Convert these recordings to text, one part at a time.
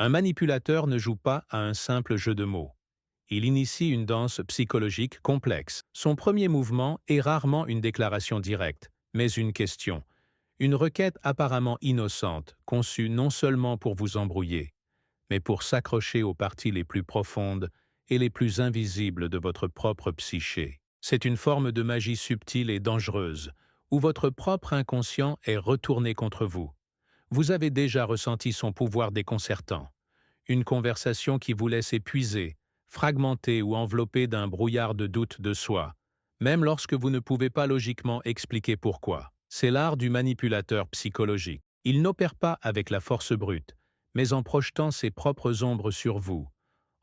Un manipulateur ne joue pas à un simple jeu de mots. Il initie une danse psychologique complexe. Son premier mouvement est rarement une déclaration directe, mais une question. Une requête apparemment innocente, conçue non seulement pour vous embrouiller, mais pour s'accrocher aux parties les plus profondes et les plus invisibles de votre propre psyché. C'est une forme de magie subtile et dangereuse, où votre propre inconscient est retourné contre vous. Vous avez déjà ressenti son pouvoir déconcertant. Une conversation qui vous laisse épuisé, fragmenté ou enveloppé d'un brouillard de doutes de soi, même lorsque vous ne pouvez pas logiquement expliquer pourquoi. C'est l'art du manipulateur psychologique. Il n'opère pas avec la force brute, mais en projetant ses propres ombres sur vous,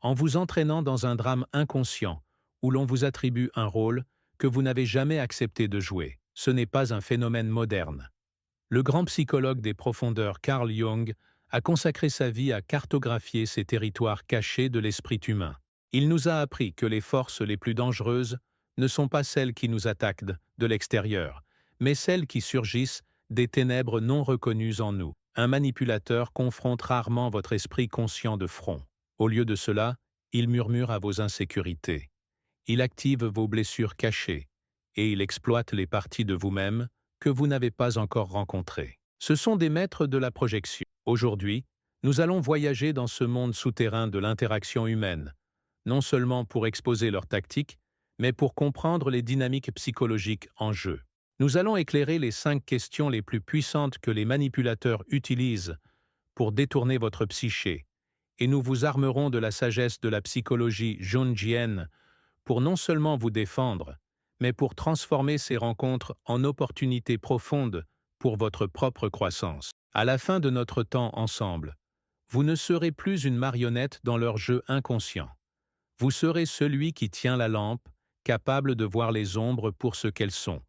en vous entraînant dans un drame inconscient où l'on vous attribue un rôle que vous n'avez jamais accepté de jouer. Ce n'est pas un phénomène moderne. Le grand psychologue des profondeurs Carl Jung a consacré sa vie à cartographier ces territoires cachés de l'esprit humain. Il nous a appris que les forces les plus dangereuses ne sont pas celles qui nous attaquent de l'extérieur, mais celles qui surgissent des ténèbres non reconnues en nous. Un manipulateur confronte rarement votre esprit conscient de front. Au lieu de cela, il murmure à vos insécurités. Il active vos blessures cachées et il exploite les parties de vous-même que vous n'avez pas encore rencontrées. Ce sont des maîtres de la projection. Aujourd'hui, nous allons voyager dans ce monde souterrain de l'interaction humaine, non seulement pour exposer leurs tactiques, mais pour comprendre les dynamiques psychologiques en jeu. Nous allons éclairer les 5 questions les plus puissantes que les manipulateurs utilisent pour détourner votre psyché, et nous vous armerons de la sagesse de la psychologie jungienne pour non seulement vous défendre, mais pour transformer ces rencontres en opportunités profondes pour votre propre croissance. À la fin de notre temps ensemble, vous ne serez plus une marionnette dans leur jeu inconscient. Vous serez celui qui tient la lampe, capable de voir les ombres pour ce qu'elles sont,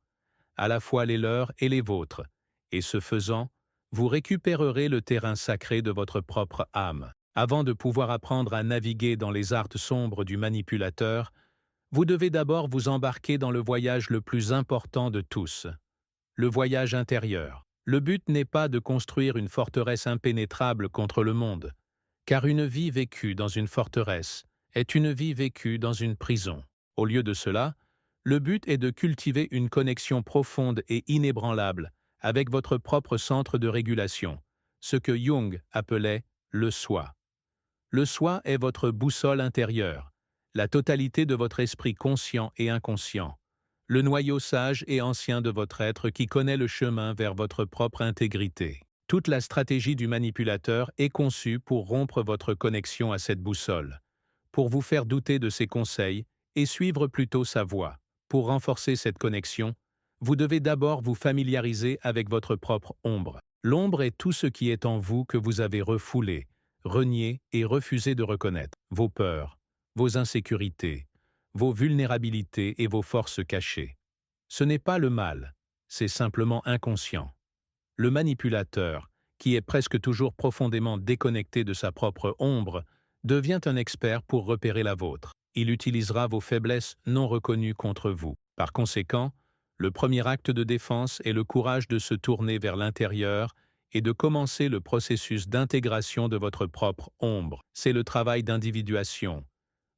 à la fois les leurs et les vôtres, et ce faisant, vous récupérerez le terrain sacré de votre propre âme. Avant de pouvoir apprendre à naviguer dans les arts sombres du manipulateur, vous devez d'abord vous embarquer dans le voyage le plus important de tous, le voyage intérieur. Le but n'est pas de construire une forteresse impénétrable contre le monde, car une vie vécue dans une forteresse est une vie vécue dans une prison. Au lieu de cela, le but est de cultiver une connexion profonde et inébranlable avec votre propre centre de régulation, ce que Jung appelait le soi. Le soi est votre boussole intérieure, la totalité de votre esprit conscient et inconscient, le noyau sage et ancien de votre être qui connaît le chemin vers votre propre intégrité. Toute la stratégie du manipulateur est conçue pour rompre votre connexion à cette boussole, pour vous faire douter de ses conseils et suivre plutôt sa voie. Pour renforcer cette connexion, vous devez d'abord vous familiariser avec votre propre ombre. L'ombre est tout ce qui est en vous que vous avez refoulé, renié et refusé de reconnaître. Vos peurs, vos insécurités, vos vulnérabilités et vos forces cachées. Ce n'est pas le mal, c'est simplement inconscient. Le manipulateur, qui est presque toujours profondément déconnecté de sa propre ombre, devient un expert pour repérer la vôtre. Il utilisera vos faiblesses non reconnues contre vous. Par conséquent, le premier acte de défense est le courage de se tourner vers l'intérieur et de commencer le processus d'intégration de votre propre ombre. C'est le travail d'individuation,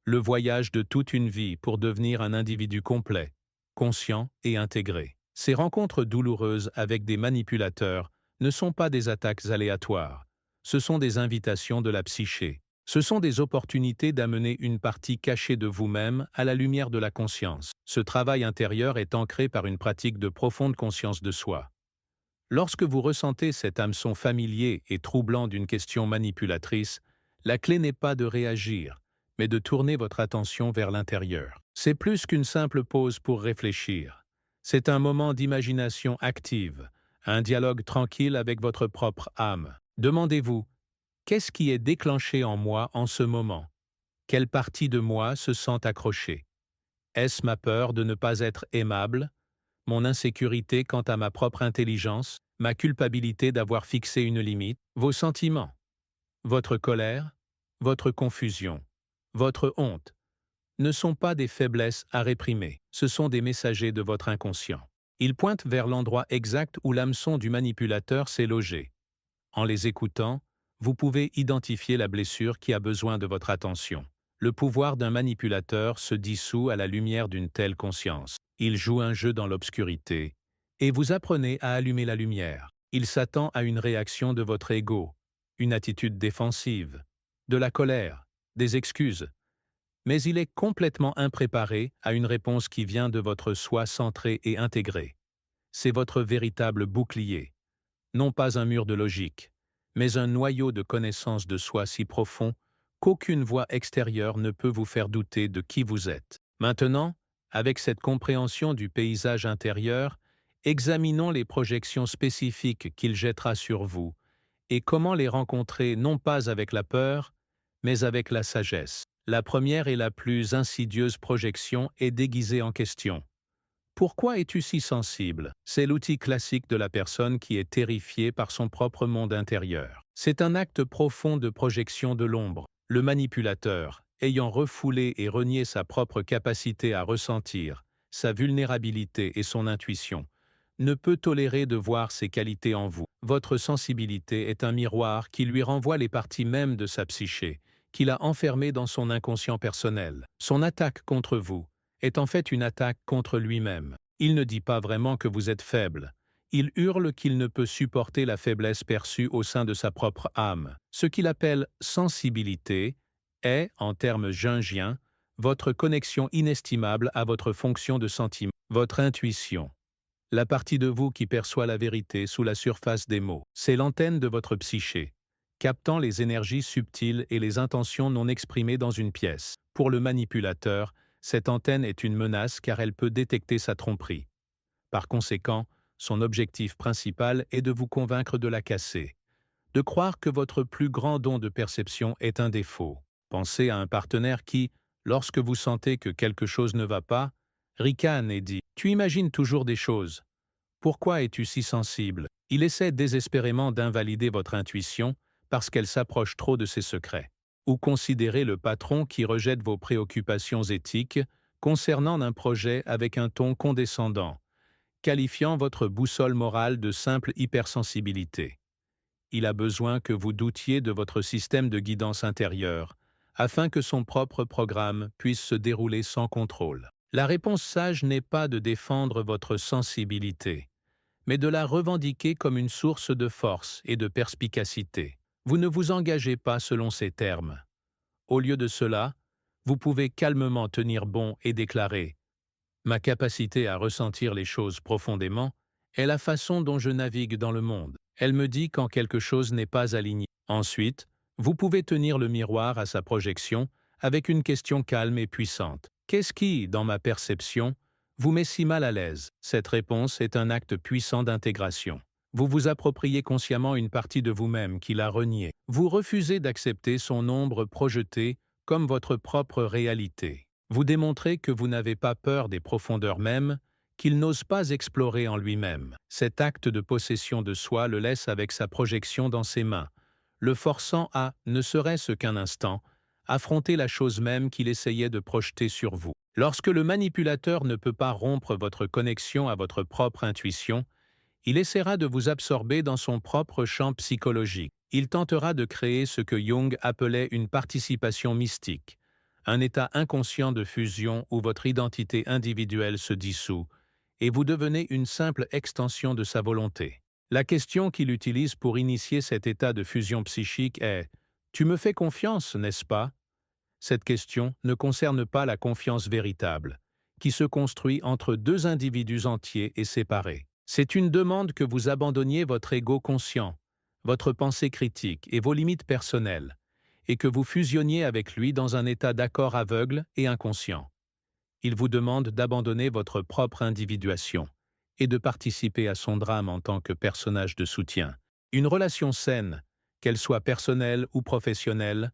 le voyage de toute une vie pour devenir un individu complet, conscient et intégré. Ces rencontres douloureuses avec des manipulateurs ne sont pas des attaques aléatoires, ce sont des invitations de la psyché. Ce sont des opportunités d'amener une partie cachée de vous-même à la lumière de la conscience. Ce travail intérieur est ancré par une pratique de profonde conscience de soi. Lorsque vous ressentez cet hameçon familier et troublant d'une question manipulatrice, la clé n'est pas de réagir, mais de tourner votre attention vers l'intérieur. C'est plus qu'une simple pause pour réfléchir. C'est un moment d'imagination active, un dialogue tranquille avec votre propre âme. Demandez-vous, qu'est-ce qui est déclenché en moi en ce moment? Quelle partie de moi se sent accrochée? Est-ce ma peur de ne pas être aimable, mon insécurité quant à ma propre intelligence, ma culpabilité d'avoir fixé une limite, vos sentiments, votre colère, votre confusion, votre honte, ne sont pas des faiblesses à réprimer, ce sont des messagers de votre inconscient. Ils pointent vers l'endroit exact où l'hameçon du manipulateur s'est logé. En les écoutant, vous pouvez identifier la blessure qui a besoin de votre attention. Le pouvoir d'un manipulateur se dissout à la lumière d'une telle conscience. Il joue un jeu dans l'obscurité, et vous apprenez à allumer la lumière. Il s'attend à une réaction de votre ego, une attitude défensive, de la colère, des excuses. Mais il est complètement impréparé à une réponse qui vient de votre soi centré et intégré. C'est votre véritable bouclier, non pas un mur de logique, mais un noyau de connaissance de soi si profond qu'aucune voix extérieure ne peut vous faire douter de qui vous êtes. Maintenant, avec cette compréhension du paysage intérieur, examinons les projections spécifiques qu'il jettera sur vous et comment les rencontrer non pas avec la peur, mais avec la sagesse. La première et la plus insidieuse projection est déguisée en question. Pourquoi es-tu si sensible? C'est l'outil classique de la personne qui est terrifiée par son propre monde intérieur. C'est un acte profond de projection de l'ombre. Le manipulateur, ayant refoulé et renié sa propre capacité à ressentir, sa vulnérabilité et son intuition, ne peut tolérer de voir ses qualités en vous. Votre sensibilité est un miroir qui lui renvoie les parties mêmes de sa psyché, qu'il a enfermées dans son inconscient personnel. Son attaque contre vous est en fait une attaque contre lui-même. Il ne dit pas vraiment que vous êtes faible. Il hurle qu'il ne peut supporter la faiblesse perçue au sein de sa propre âme. Ce qu'il appelle sensibilité est, en termes jungiens, votre connexion inestimable à votre fonction de sentiment, votre intuition. La partie de vous qui perçoit la vérité sous la surface des mots. C'est l'antenne de votre psyché, captant les énergies subtiles et les intentions non exprimées dans une pièce. Pour le manipulateur, cette antenne est une menace car elle peut détecter sa tromperie. Par conséquent, son objectif principal est de vous convaincre de la casser, de croire que votre plus grand don de perception est un défaut. Pensez à un partenaire qui, lorsque vous sentez que quelque chose ne va pas, ricane et dit « Tu imagines toujours des choses. Pourquoi es-tu si sensible ?» Il essaie désespérément d'invalider votre intuition parce qu'elle s'approche trop de ses secrets. Ou considérez le patron qui rejette vos préoccupations éthiques concernant un projet avec un ton condescendant, qualifiant votre boussole morale de simple hypersensibilité. Il a besoin que vous doutiez de votre système de guidance intérieure, afin que son propre programme puisse se dérouler sans contrôle. La réponse sage n'est pas de défendre votre sensibilité, mais de la revendiquer comme une source de force et de perspicacité. Vous ne vous engagez pas selon ces termes. Au lieu de cela, vous pouvez calmement tenir bon et déclarer « Ma capacité à ressentir les choses profondément est la façon dont je navigue dans le monde. Elle me dit quand quelque chose n'est pas aligné. » Ensuite, vous pouvez tenir le miroir à sa projection avec une question calme et puissante. Qu'est-ce qui, dans ma perception, vous met si mal à l'aise? Cette réponse est un acte puissant d'intégration. Vous vous appropriez consciemment une partie de vous-même qui l'a reniée. Vous refusez d'accepter son ombre projetée comme votre propre réalité. Vous démontrez que vous n'avez pas peur des profondeurs mêmes, qu'il n'ose pas explorer en lui-même. Cet acte de possession de soi le laisse avec sa projection dans ses mains, le forçant à, ne serait-ce qu'un instant, affronter la chose même qu'il essayait de projeter sur vous. Lorsque le manipulateur ne peut pas rompre votre connexion à votre propre intuition, il essaiera de vous absorber dans son propre champ psychologique. Il tentera de créer ce que Jung appelait une participation mystique, un état inconscient de fusion où votre identité individuelle se dissout, et vous devenez une simple extension de sa volonté. La question qu'il utilise pour initier cet état de fusion psychique est « Tu me fais confiance, n'est-ce pas ?» Cette question ne concerne pas la confiance véritable, qui se construit entre deux individus entiers et séparés. C'est une demande que vous abandonniez votre ego conscient, votre pensée critique et vos limites personnelles, et que vous fusionniez avec lui dans un état d'accord aveugle et inconscient. Il vous demande d'abandonner votre propre individuation et de participer à son drame en tant que personnage de soutien. Une relation saine, qu'elle soit personnelle ou professionnelle,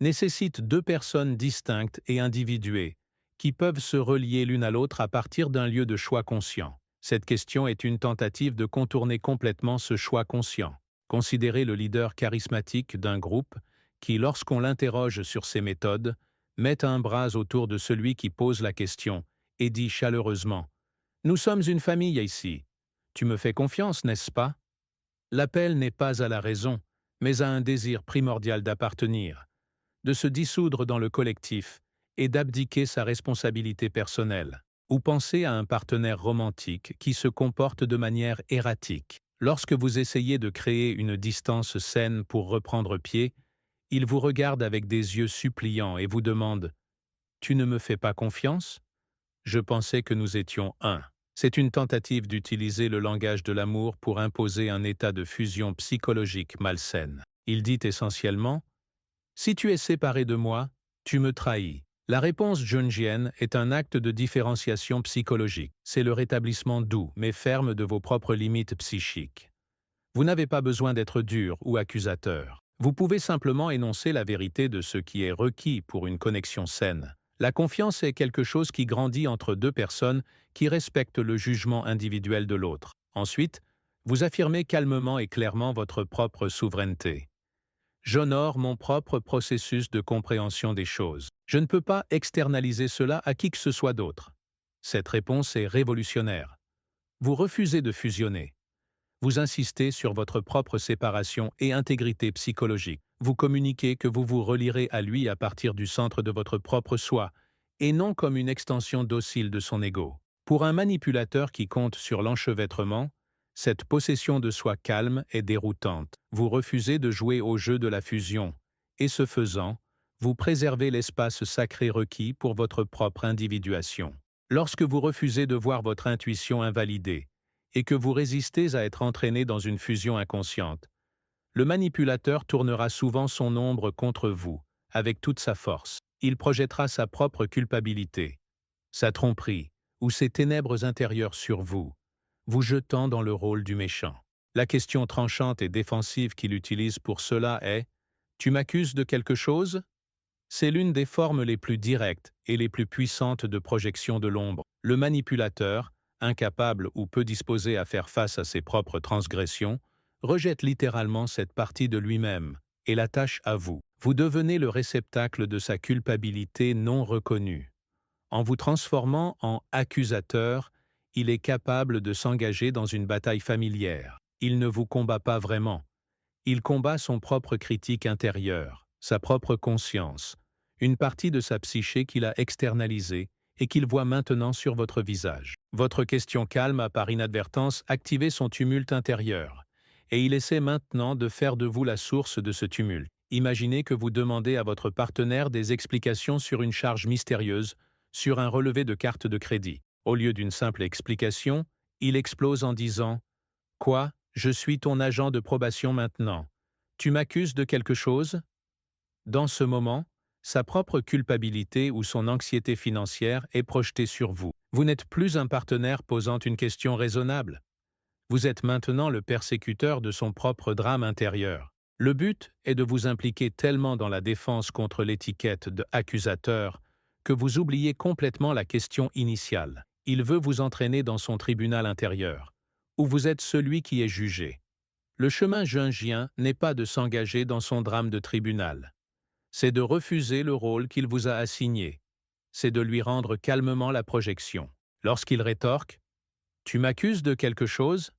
nécessite deux personnes distinctes et individuées, qui peuvent se relier l'une à l'autre à partir d'un lieu de choix conscient. Cette question est une tentative de contourner complètement ce choix conscient. Considérez le leader charismatique d'un groupe qui, lorsqu'on l'interroge sur ses méthodes, met un bras autour de celui qui pose la question et dit chaleureusement « Nous sommes une famille ici. Tu me fais confiance, n'est-ce pas ?» L'appel n'est pas à la raison, mais à un désir primordial d'appartenir, de se dissoudre dans le collectif et d'abdiquer sa responsabilité personnelle. Ou pensez à un partenaire romantique qui se comporte de manière erratique. Lorsque vous essayez de créer une distance saine pour reprendre pied, il vous regarde avec des yeux suppliants et vous demande « Tu ne me fais pas confiance ? Je pensais que nous étions un ». C'est une tentative d'utiliser le langage de l'amour pour imposer un état de fusion psychologique malsaine. Il dit essentiellement « Si tu es séparé de moi, tu me trahis ». La réponse jungienne est un acte de différenciation psychologique. C'est le rétablissement doux mais ferme de vos propres limites psychiques. Vous n'avez pas besoin d'être dur ou accusateur. Vous pouvez simplement énoncer la vérité de ce qui est requis pour une connexion saine. La confiance est quelque chose qui grandit entre deux personnes qui respectent le jugement individuel de l'autre. Ensuite, vous affirmez calmement et clairement votre propre souveraineté. J'honore mon propre processus de compréhension des choses. Je ne peux pas externaliser cela à qui que ce soit d'autre. Cette réponse est révolutionnaire. Vous refusez de fusionner. Vous insistez sur votre propre séparation et intégrité psychologique. Vous communiquez que vous vous relierez à lui à partir du centre de votre propre soi, et non comme une extension docile de son ego. Pour un manipulateur qui compte sur l'enchevêtrement, cette possession de soi calme est déroutante. Vous refusez de jouer au jeu de la fusion, et ce faisant, vous préservez l'espace sacré requis pour votre propre individuation. Lorsque vous refusez de voir votre intuition invalidée, et que vous résistez à être entraîné dans une fusion inconsciente, le manipulateur tournera souvent son ombre contre vous, avec toute sa force. Il projettera sa propre culpabilité, sa tromperie ou ses ténèbres intérieures sur vous, vous jetant dans le rôle du méchant. La question tranchante et défensive qu'il utilise pour cela est « Tu m'accuses de quelque chose ?» C'est l'une des formes les plus directes et les plus puissantes de projection de l'ombre. Le manipulateur, incapable ou peu disposé à faire face à ses propres transgressions, rejette littéralement cette partie de lui-même et l'attache à vous. Vous devenez le réceptacle de sa culpabilité non reconnue. En vous transformant en accusateur, il est capable de s'engager dans une bataille familière. Il ne vous combat pas vraiment. Il combat son propre critique intérieure, sa propre conscience, une partie de sa psyché qu'il a externalisée et qu'il voit maintenant sur votre visage. Votre question calme a par inadvertance activé son tumulte intérieur, et il essaie maintenant de faire de vous la source de ce tumulte. Imaginez que vous demandez à votre partenaire des explications sur une charge mystérieuse, sur un relevé de carte de crédit. Au lieu d'une simple explication, il explose en disant « Quoi ? Je suis ton agent de probation maintenant. Tu m'accuses de quelque chose ?» Dans ce moment, sa propre culpabilité ou son anxiété financière est projetée sur vous. Vous n'êtes plus un partenaire posant une question raisonnable. Vous êtes maintenant le persécuteur de son propre drame intérieur. Le but est de vous impliquer tellement dans la défense contre l'étiquette de accusateur que vous oubliez complètement la question initiale. Il veut vous entraîner dans son tribunal intérieur, où vous êtes celui qui est jugé. Le chemin jungien n'est pas de s'engager dans son drame de tribunal. C'est de refuser le rôle qu'il vous a assigné. C'est de lui rendre calmement la projection. Lorsqu'il rétorque « Tu m'accuses de quelque chose ?»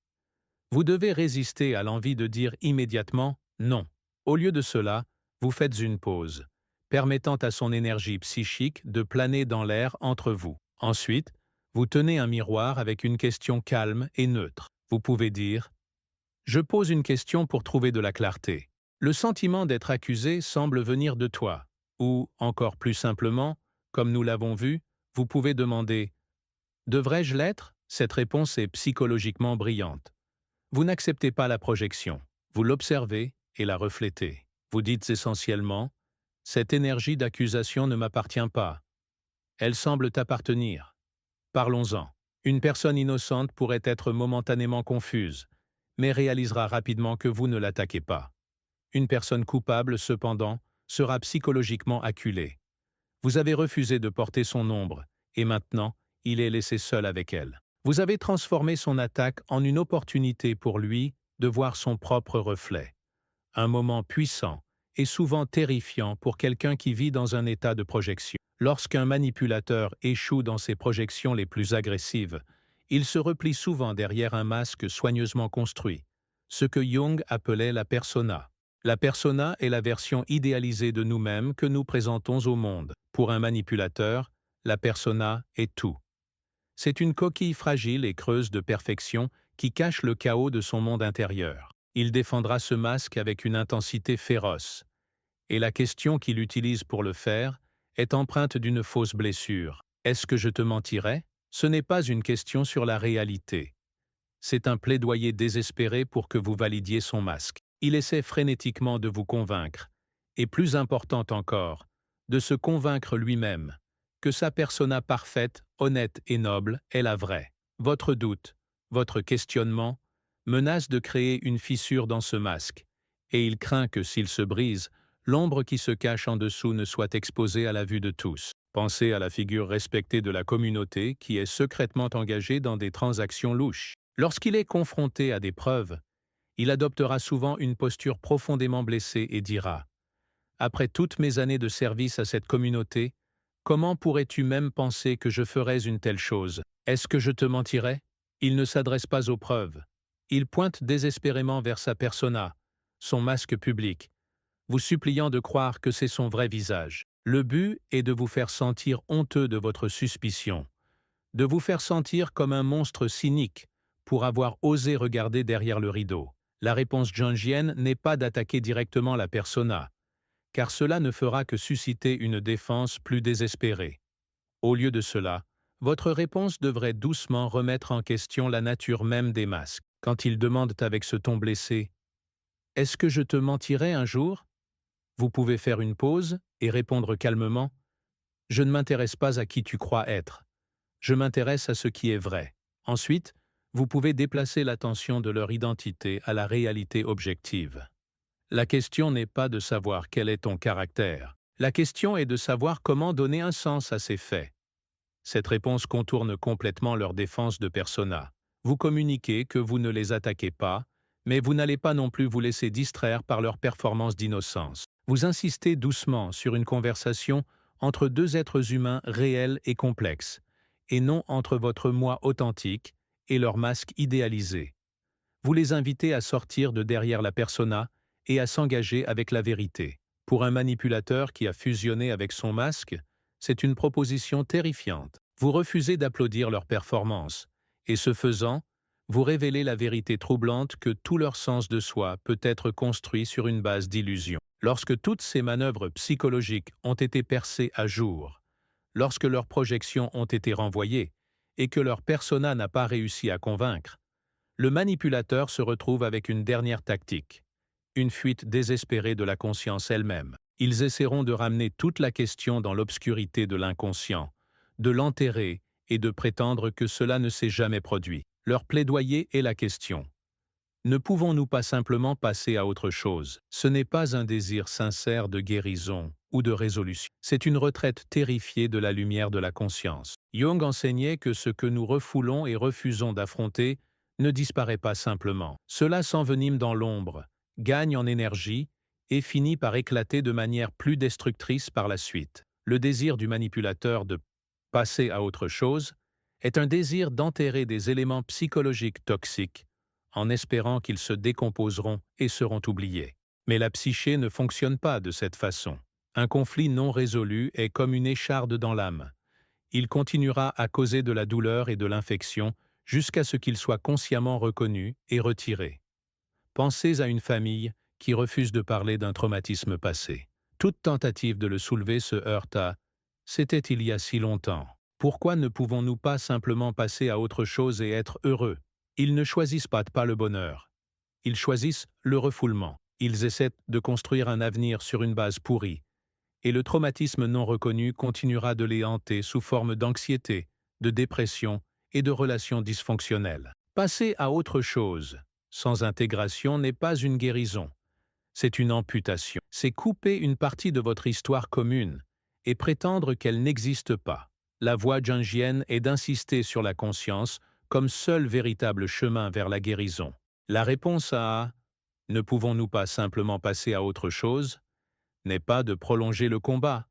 vous devez résister à l'envie de dire immédiatement « non ». Au lieu de cela, vous faites une pause, permettant à son énergie psychique de planer dans l'air entre vous. Ensuite, vous tenez un miroir avec une question calme et neutre. Vous pouvez dire « Je pose une question pour trouver de la clarté. Le sentiment d'être accusé semble venir de toi. » Ou, encore plus simplement, comme nous l'avons vu, vous pouvez demander « Devrais-je l'être ?» Cette réponse est psychologiquement brillante. Vous n'acceptez pas la projection, vous l'observez et la reflétez. Vous dites essentiellement « Cette énergie d'accusation ne m'appartient pas. Elle semble t'appartenir. Parlons-en. » Une personne innocente pourrait être momentanément confuse, mais réalisera rapidement que vous ne l'attaquez pas. Une personne coupable, cependant, sera psychologiquement acculée. Vous avez refusé de porter son ombre, et maintenant, il est laissé seul avec elle. Vous avez transformé son attaque en une opportunité pour lui de voir son propre reflet. Un moment puissant et souvent terrifiant pour quelqu'un qui vit dans un état de projection. Lorsqu'un manipulateur échoue dans ses projections les plus agressives, il se replie souvent derrière un masque soigneusement construit, ce que Jung appelait la persona. La persona est la version idéalisée de nous-mêmes que nous présentons au monde. Pour un manipulateur, la persona est tout. C'est une coquille fragile et creuse de perfection qui cache le chaos de son monde intérieur. Il défendra ce masque avec une intensité féroce. Et la question qu'il utilise pour le faire est empreinte d'une fausse blessure. Est-ce que je te mentirais? Ce n'est pas une question sur la réalité. C'est un plaidoyer désespéré pour que vous validiez son masque. Il essaie frénétiquement de vous convaincre, et plus important encore, de se convaincre lui-même, que sa persona parfaite, honnête et noble est la vraie. Votre doute, votre questionnement, menace de créer une fissure dans ce masque, et il craint que s'il se brise, l'ombre qui se cache en dessous ne soit exposée à la vue de tous. Pensez à la figure respectée de la communauté qui est secrètement engagée dans des transactions louches. Lorsqu'il est confronté à des preuves, il adoptera souvent une posture profondément blessée et dira « Après toutes mes années de service à cette communauté, comment pourrais-tu même penser que je ferais une telle chose? Est-ce que je te mentirais ?» Il ne s'adresse pas aux preuves. Il pointe désespérément vers sa persona, son masque public, vous suppliant de croire que c'est son vrai visage. Le but est de vous faire sentir honteux de votre suspicion, de vous faire sentir comme un monstre cynique pour avoir osé regarder derrière le rideau. La réponse jungienne n'est pas d'attaquer directement la persona, car cela ne fera que susciter une défense plus désespérée. Au lieu de cela, votre réponse devrait doucement remettre en question la nature même des masques. Quand ils demandent avec ce ton blessé « Est-ce que je te mentirais un jour ?» Vous pouvez faire une pause et répondre calmement « Je ne m'intéresse pas à qui tu crois être. Je m'intéresse à ce qui est vrai. » Ensuite, vous pouvez déplacer l'attention de leur identité à la réalité objective. La question n'est pas de savoir quel est ton caractère. La question est de savoir comment donner un sens à ces faits. Cette réponse contourne complètement leur défense de persona. Vous communiquez que vous ne les attaquez pas, mais vous n'allez pas non plus vous laisser distraire par leur performance d'innocence. Vous insistez doucement sur une conversation entre deux êtres humains réels et complexes, et non entre votre moi authentique et leur masque idéalisé. Vous les invitez à sortir de derrière la persona et à s'engager avec la vérité. Pour un manipulateur qui a fusionné avec son masque, c'est une proposition terrifiante. Vous refusez d'applaudir leur performance, et ce faisant, vous révélez la vérité troublante que tout leur sens de soi peut être construit sur une base d'illusion. Lorsque toutes ces manœuvres psychologiques ont été percées à jour, lorsque leurs projections ont été renvoyées, et que leur persona n'a pas réussi à convaincre, le manipulateur se retrouve avec une dernière tactique, une fuite désespérée de la conscience elle-même. Ils essaieront de ramener toute la question dans l'obscurité de l'inconscient, de l'enterrer et de prétendre que cela ne s'est jamais produit. Leur plaidoyer est la question. Ne pouvons-nous pas simplement passer à autre chose? Ce n'est pas un désir sincère de guérison ou de résolution. C'est une retraite terrifiée de la lumière de la conscience. Jung enseignait que ce que nous refoulons et refusons d'affronter ne disparaît pas simplement. Cela s'envenime dans l'ombre, gagne en énergie et finit par éclater de manière plus destructrice par la suite. Le désir du manipulateur de passer à autre chose est un désir d'enterrer des éléments psychologiques toxiques en espérant qu'ils se décomposeront et seront oubliés. Mais la psyché ne fonctionne pas de cette façon. Un conflit non résolu est comme une écharde dans l'âme. Il continuera à causer de la douleur et de l'infection jusqu'à ce qu'il soit consciemment reconnu et retiré. Pensez à une famille qui refuse de parler d'un traumatisme passé. Toute tentative de le soulever se heurte à « c'était il y a si longtemps ». Pourquoi ne pouvons-nous pas simplement passer à autre chose et être heureux? Ils ne choisissent pas le bonheur. Ils choisissent le refoulement. Ils essaient de construire un avenir sur une base pourrie. Et le traumatisme non reconnu continuera de les hanter sous forme d'anxiété, de dépression et de relations dysfonctionnelles. Passer à autre chose, sans intégration, n'est pas une guérison. C'est une amputation. C'est couper une partie de votre histoire commune et prétendre qu'elle n'existe pas. La voie jungienne est d'insister sur la conscience comme seul véritable chemin vers la guérison. La réponse à « ne pouvons-nous pas simplement passer à autre chose ?» n'est pas de prolonger le combat,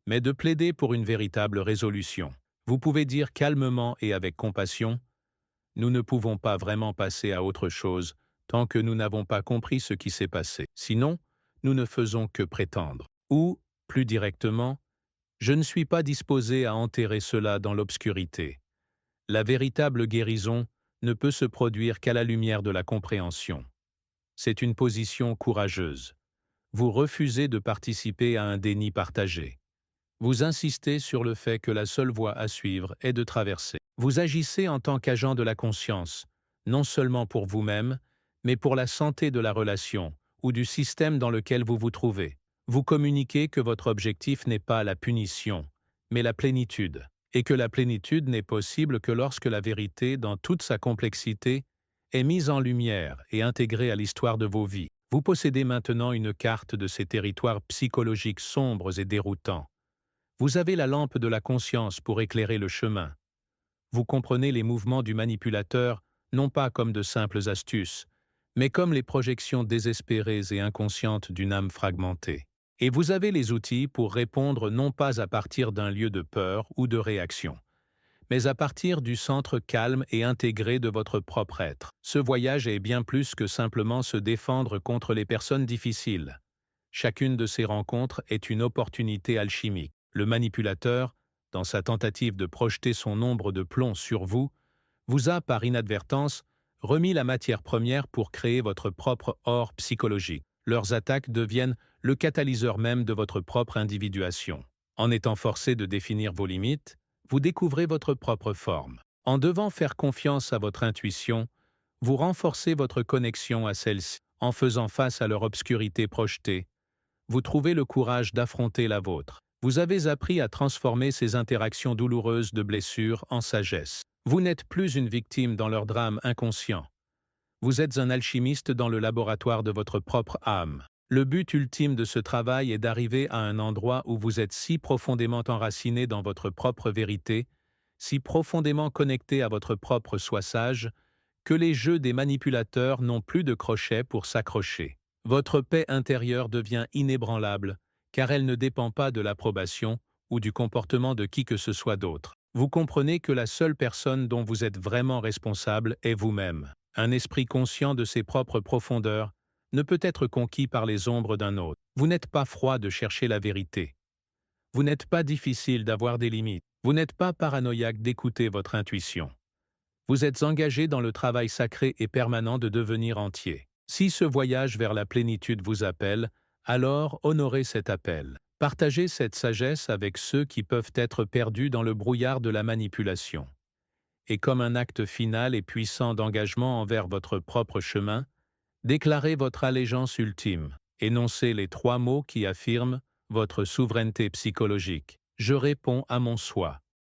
mais de plaider pour une véritable résolution. Vous pouvez dire calmement et avec compassion « Nous ne pouvons pas vraiment passer à autre chose tant que nous n'avons pas compris ce qui s'est passé. Sinon, nous ne faisons que prétendre. Ou, plus directement, je ne suis pas disposé à enterrer cela dans l'obscurité. La véritable guérison ne peut se produire qu'à la lumière de la compréhension. C'est une position courageuse. Vous refusez de participer à un déni partagé. Vous insistez sur le fait que la seule voie à suivre est de traverser. Vous agissez en tant qu'agent de la conscience, non seulement pour vous-même, mais pour la santé de la relation ou du système dans lequel vous vous trouvez. Vous communiquez que votre objectif n'est pas la punition, mais la plénitude, et que la plénitude n'est possible que lorsque la vérité, dans toute sa complexité, est mise en lumière et intégrée à l'histoire de vos vies. Vous possédez maintenant une carte de ces territoires psychologiques sombres et déroutants. Vous avez la lampe de la conscience pour éclairer le chemin. Vous comprenez les mouvements du manipulateur non pas comme de simples astuces, mais comme les projections désespérées et inconscientes d'une âme fragmentée. Et vous avez les outils pour répondre non pas à partir d'un lieu de peur ou de réaction, mais à partir du centre calme et intégré de votre propre être. Ce voyage est bien plus que simplement se défendre contre les personnes difficiles. Chacune de ces rencontres est une opportunité alchimique. Le manipulateur, dans sa tentative de projeter son ombre de plomb sur vous, vous a, par inadvertance, remis la matière première pour créer votre propre or psychologique. Leurs attaques deviennent le catalyseur même de votre propre individuation. En étant forcé de définir vos limites, vous découvrez votre propre forme. En devant faire confiance à votre intuition, vous renforcez votre connexion à celle-ci. En faisant face à leur obscurité projetée, vous trouvez le courage d'affronter la vôtre. Vous avez appris à transformer ces interactions douloureuses de blessures en sagesse. Vous n'êtes plus une victime dans leur drame inconscient. Vous êtes un alchimiste dans le laboratoire de votre propre âme. Le but ultime de ce travail est d'arriver à un endroit où vous êtes si profondément enraciné dans votre propre vérité, si profondément connecté à votre propre soi sage, que les jeux des manipulateurs n'ont plus de crochet pour s'accrocher. Votre paix intérieure devient inébranlable, car elle ne dépend pas de l'approbation ou du comportement de qui que ce soit d'autre. Vous comprenez que la seule personne dont vous êtes vraiment responsable est vous-même. Un esprit conscient de ses propres profondeurs ne peut être conquis par les ombres d'un autre. Vous n'êtes pas froid de chercher la vérité. Vous n'êtes pas difficile d'avoir des limites. Vous n'êtes pas paranoïaque d'écouter votre intuition. Vous êtes engagé dans le travail sacré et permanent de devenir entier. Si ce voyage vers la plénitude vous appelle, alors honorez cet appel. Partagez cette sagesse avec ceux qui peuvent être perdus dans le brouillard de la manipulation. Et comme un acte final et puissant d'engagement envers votre propre chemin, déclarez votre allégeance ultime. Énoncez les 3 mots qui affirment votre souveraineté psychologique. Je réponds à mon soi.